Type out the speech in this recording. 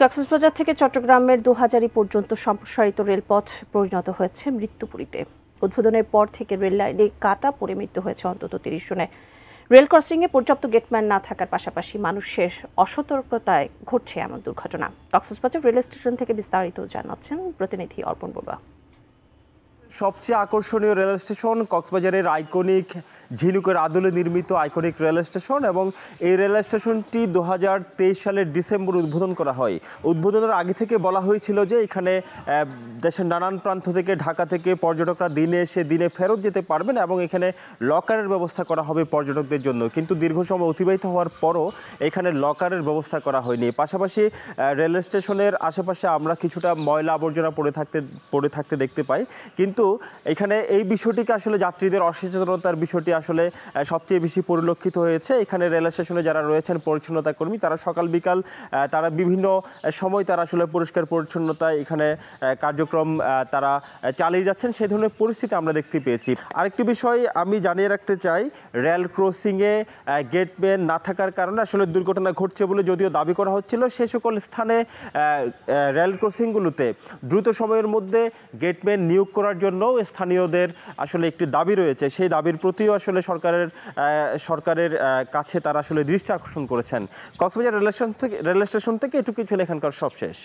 কক্সবাজার থেকে চট্টগ্রামের দুহাজারি পর্যন্ত সম্প্রসারিত রেলপথ পরিণত হয়েছে মৃত্যুপুরীতে। উদ্বোধনের পর থেকে রেল লাইনে কাটা পড়ে মৃত্যু হয়েছে অন্তত ৩০ জনের। রেল ক্রসিংয়ে পর্যাপ্ত গেটম্যান না থাকার পাশাপাশি মানুষের অসতর্কতায় ঘটছে এমন দুর্ঘটনা। কক্সবাজার রেল স্টেশন থেকে বিস্তারিত জানাচ্ছেন প্রতিনিধি অর্পণ বড়ুয়া। সবচেয়ে আকর্ষণীয় রেল স্টেশন কক্সবাজারের আইকনিক ঝিনুকের আদলে নির্মিত আইকনিক রেল স্টেশন, এবং এই রেল স্টেশনটি ২০২৩ সালের ডিসেম্বর উদ্বোধন করা হয়। উদ্বোধনের আগে থেকে বলা হয়েছিল যে এখানে দেশের নানান প্রান্ত থেকে, ঢাকা থেকে পর্যটকরা দিনে এসে দিনে ফেরত যেতে পারবেন এবং এখানে লকারের ব্যবস্থা করা হবে পর্যটকদের জন্য। কিন্তু দীর্ঘ সময় অতিবাহিত হওয়ার পরও এখানে লকারের ব্যবস্থা করা হয়নি। পাশাপাশি রেল স্টেশনের আশেপাশে আমরা কিছুটা ময়লা আবর্জনা পড়ে থাকতে দেখতে পাই। কিন্তু এখানে এই বিষয়টিকে আসলে যাত্রীদের অসচেতনতার বিষয়টি আসলে সবচেয়ে বেশি পরিলক্ষিত হয়েছে। এখানে রেল স্টেশনে যারা রয়েছেন পরিচ্ছন্নতা কর্মী, তারা সকাল বিকাল তারা বিভিন্ন সময় তারা আসলে পরিষ্কার পরিচ্ছন্নতা এখানে কার্যক্রম তারা চালিয়ে যাচ্ছেন। সেই ধরনের পরিস্থিতি আমরা দেখতে পেয়েছি। আরেকটি বিষয় আমি জানিয়ে রাখতে চাই, রেল ক্রসিংয়ে গেটম্যান না থাকার কারণে আসলে দুর্ঘটনা ঘটছে বলে যদিও দাবি করা হচ্ছিল, সে সকল স্থানে রেল ক্রসিংগুলোতে দ্রুত সময়ের মধ্যে গেটম্যান নিয়োগ করার জন্য স্থানীয়দের আসলে একটি দাবি রয়েছে। সেই দাবির প্রতিও আসলে সরকারের কাছে তারা আসলে দৃষ্টি আকর্ষণ করেছেন। কক্সবাজার রেল স্টেশন থেকে এটুকু ছিল এখানকার সবশেষ।